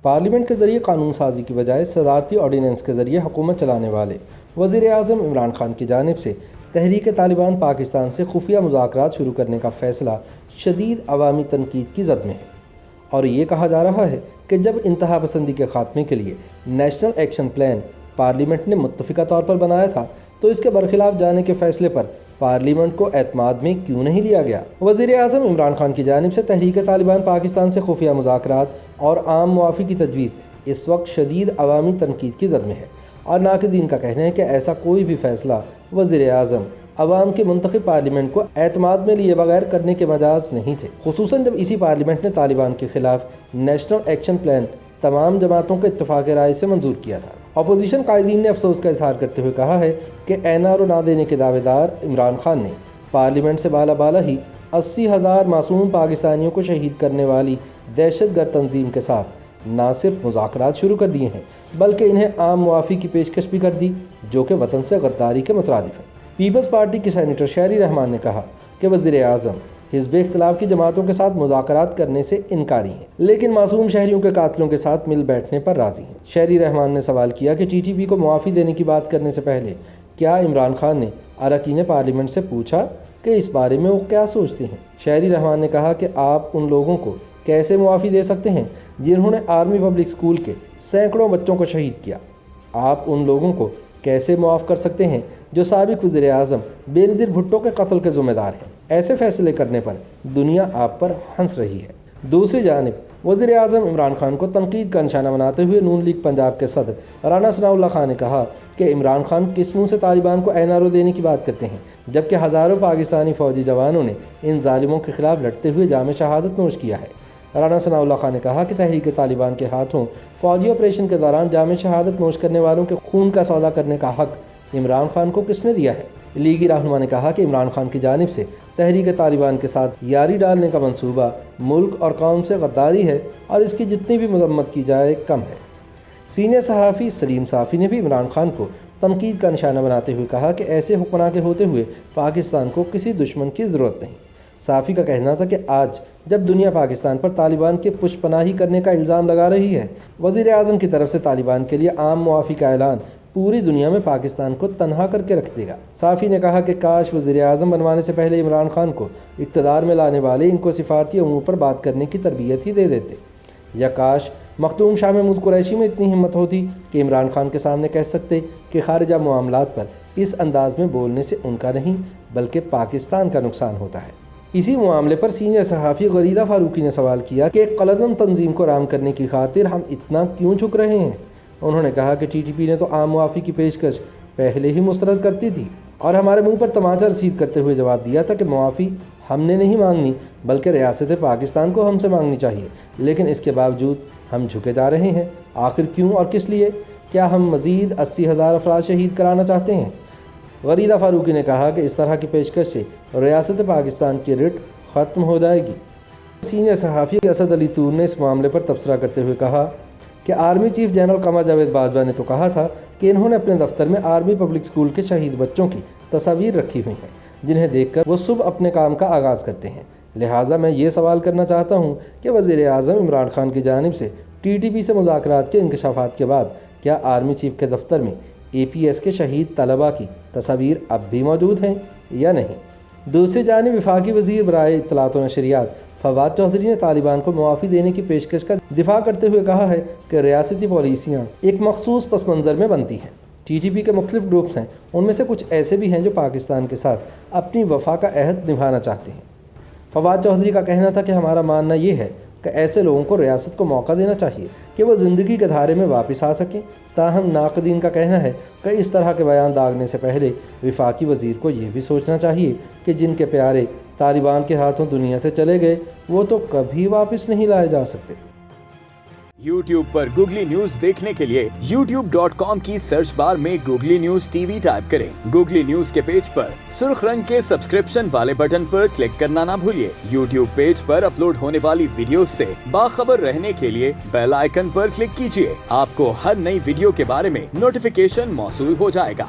Parliament کے ذریعے قانون سازی کی بجائے صدارتی آرڈیننس کے ذریعے حکومت چلانے والے وزیر اعظم عمران خان کی جانب سے تحریک طالبان پاکستان سے خفیہ مذاکرات شروع کرنے کا فیصلہ شدید عوامی تنقید کی زد میں ہے، اور یہ کہا جا رہا ہے کہ جب انتہا پسندی کے خاتمے کے لیے نیشنل ایکشن پلان پارلیمنٹ نے متفقہ طور پر بنایا تھا تو اس کے برخلاف جانے کے فیصلے پر پارلیمنٹ کو اعتماد میں کیوں نہیں لیا گیا۔ وزیر اعظم عمران خان کی جانب سے تحریک طالبان پاکستان سے خفیہ مذاکرات اور عام معافی کی تجویز اس وقت شدید عوامی تنقید کی زد میں ہے، اور ناقدین کا کہنا ہے کہ ایسا کوئی بھی فیصلہ وزیر اعظم عوام کے منتخب پارلیمنٹ کو اعتماد میں لیے بغیر کرنے کے مجاز نہیں تھے، خصوصاً جب اسی پارلیمنٹ نے طالبان کے خلاف نیشنل ایکشن پلان تمام جماعتوں کے اتفاق رائے سے منظور کیا تھا۔ اپوزیشن قائدین نے افسوس کا اظہار کرتے ہوئے کہا ہے کہ NRO نہ دینے کے دعوے دار عمران خان نے پارلیمنٹ سے بالا ہی 80,000 معصوم پاکستانیوں کو شہید کرنے والی دہشت گرد تنظیم کے ساتھ نہ صرف مذاکرات شروع کر دیے ہیں بلکہ انہیں عام معافی کی پیشکش بھی کر دی، جو کہ وطن سے غداری کے مترادف ہے۔ پیپلز پارٹی کی سینیٹر شہری رحمان نے کہا کہ وزیر اعظم حزب اختلاف کی جماعتوں کے ساتھ مذاکرات کرنے سے انکاری ہیں، لیکن معصوم شہریوں کے قاتلوں کے ساتھ مل بیٹھنے پر راضی ہیں۔ شہری رحمان نے سوال کیا کہ TTP کو معافی دینے کی بات کرنے سے پہلے کیا عمران خان نے اراکین پارلیمنٹ سے پوچھا کہ اس بارے میں وہ کیا سوچتے ہیں؟ شہری رحمان نے کہا کہ آپ ان لوگوں کو کیسے معافی دے سکتے ہیں جنہوں نے آرمی پبلک اسکول کے سینکڑوں بچوں کو شہید کیا؟ آپ ان لوگوں کو کیسے معاف کر سکتے ہیں جو سابق وزیر اعظم بینظیر بھٹو کے قتل کے ذمہ دار ہیں؟ ایسے فیصلے کرنے پر دنیا آپ پر ہنس رہی ہے۔ دوسری جانب وزیر اعظم عمران خان کو تنقید کا نشانہ بناتے ہوئے نون لیگ پنجاب کے صدر رانا ثناءاللہ خان نے کہا کہ عمران خان کس منہ سے طالبان کو NRO دینے کی بات کرتے ہیں، جبکہ ہزاروں پاکستانی فوجی جوانوں نے ان ظالموں کے خلاف لڑتے ہوئے جام شہادت نوش کیا ہے۔ رانا ثناءاللہ خان نے کہا کہ تحریک طالبان کے ہاتھوں فوجی آپریشن کے دوران جام شہادت نوش کرنے والوں کے خون کا سودا کرنے کا حق عمران خان کو کس نے دیا ہے؟ لیگی رہنما نے کہا کہ عمران خان کی جانب سے تحریک طالبان کے ساتھ یاری ڈالنے کا منصوبہ ملک اور قوم سے غداری ہے اور اس کی جتنی بھی مذمت کی جائے کم ہے۔ سینئر صحافی سلیم صافی نے بھی عمران خان کو تنقید کا نشانہ بناتے ہوئے کہا کہ ایسے حکمراں کے ہوتے ہوئے پاکستان کو کسی دشمن کی ضرورت نہیں۔ صافی کا کہنا تھا کہ آج جب دنیا پاکستان پر طالبان کے پشت پناہی کرنے کا الزام لگا رہی ہے، وزیر اعظم کی طرف سے طالبان کے لیے عام معافی کا اعلان پوری دنیا میں پاکستان کو تنہا کر کے رکھ دے گا۔ صافی نے کہا کہ کاش وزیر اعظم بنوانے سے پہلے عمران خان کو اقتدار میں لانے والے ان کو سفارتی امور پر بات کرنے کی تربیت ہی دے دیتے، یا کاش مخدوم شاہ محمود قریشی میں اتنی ہمت ہوتی کہ عمران خان کے سامنے کہہ سکتے کہ خارجہ معاملات پر اس انداز میں بولنے سے ان کا نہیں بلکہ پاکستان کا نقصان ہوتا ہے۔ اسی معاملے پر سینئر صحافی غریدہ فاروقی نے سوال کیا کہ ایک قلعدم تنظیم کو رام کرنے کی خاطر ہم اتنا کیوں جھک رہے ہیں؟ انہوں نے کہا کہ TTP نے تو عام معافی کی پیشکش پہلے ہی مسترد کرتی تھی اور ہمارے منہ پر تماچا رسید کرتے ہوئے جواب دیا تھا کہ معافی ہم نے نہیں مانگنی بلکہ ریاست پاکستان کو ہم سے مانگنی چاہیے، لیکن اس کے باوجود ہم جھکے جا رہے ہیں۔ آخر کیوں اور کس لیے؟ کیا ہم مزید 80,000 افراد شہید کرانا چاہتے ہیں؟ غریدہ فاروقی نے کہا کہ اس طرح کی پیشکش سے ریاست پاکستان کی رٹ ختم ہو جائے گی۔ سینئر صحافی اسد علی طور نے اس معاملے پر تبصرہ کرتے ہوئے کہا کہ army chief general Qamar Javed Bajwa نے تو کہا تھا کہ انہوں نے اپنے دفتر میں آرمی پبلک اسکول کے شہید بچوں کی تصاویر رکھی ہوئی ہیں جنہیں دیکھ کر وہ صبح اپنے کام کا آغاز کرتے ہیں۔ لہٰذا میں یہ سوال کرنا چاہتا ہوں کہ وزیر اعظم عمران خان کی جانب سے TTP سے مذاکرات کے انکشافات کے بعد کیا آرمی چیف کے دفتر میں APS کے شہید طلباء کی تصاویر اب بھی موجود ہیں یا نہیں؟ دوسری جانب وفاقی وزیر برائے اطلاعات و نشریات فواد چودھری نے طالبان کو معافی دینے کی پیشکش کا دفاع کرتے ہوئے کہا ہے کہ ریاستی پالیسیاں ایک مخصوص پس منظر میں بنتی ہیں۔ TTP کے مختلف گروپس ہیں، ان میں سے کچھ ایسے بھی ہیں جو پاکستان کے ساتھ اپنی وفا کا عہد نبھانا چاہتے ہیں۔ فواد چودھری کا کہنا تھا کہ ہمارا ماننا یہ ہے کہ ایسے لوگوں کو ریاست کو موقع دینا چاہیے کہ وہ زندگی کے دھارے میں واپس آ سکیں، تاہم ناقدین کا کہنا ہے کہ اس طرح کے بیان داغنے سے پہلے وفاقی وزیر کو یہ بھی سوچنا چاہیے کہ جن کے پیارے طالبان کے ہاتھوں دنیا سے چلے گئے وہ تو کبھی واپس نہیں لائے جا سکتے۔ YouTube پر گوگلی نیوز دیکھنے کے لیے youtube.com کی سرچ بار میں گوگلی نیوز TV ٹائپ کریں۔ گوگلی نیوز کے پیج پر سرخ رنگ کے سبسکرپشن والے بٹن پر کلک کرنا نہ بھولیے۔ YouTube پیج پر اپلوڈ ہونے والی ویڈیوز سے باخبر رہنے کے لیے بیل آئیکن پر کلک کیجیے۔ آپ کو ہر نئی ویڈیو کے بارے میں نوٹیفیکیشن موصول ہو جائے گا۔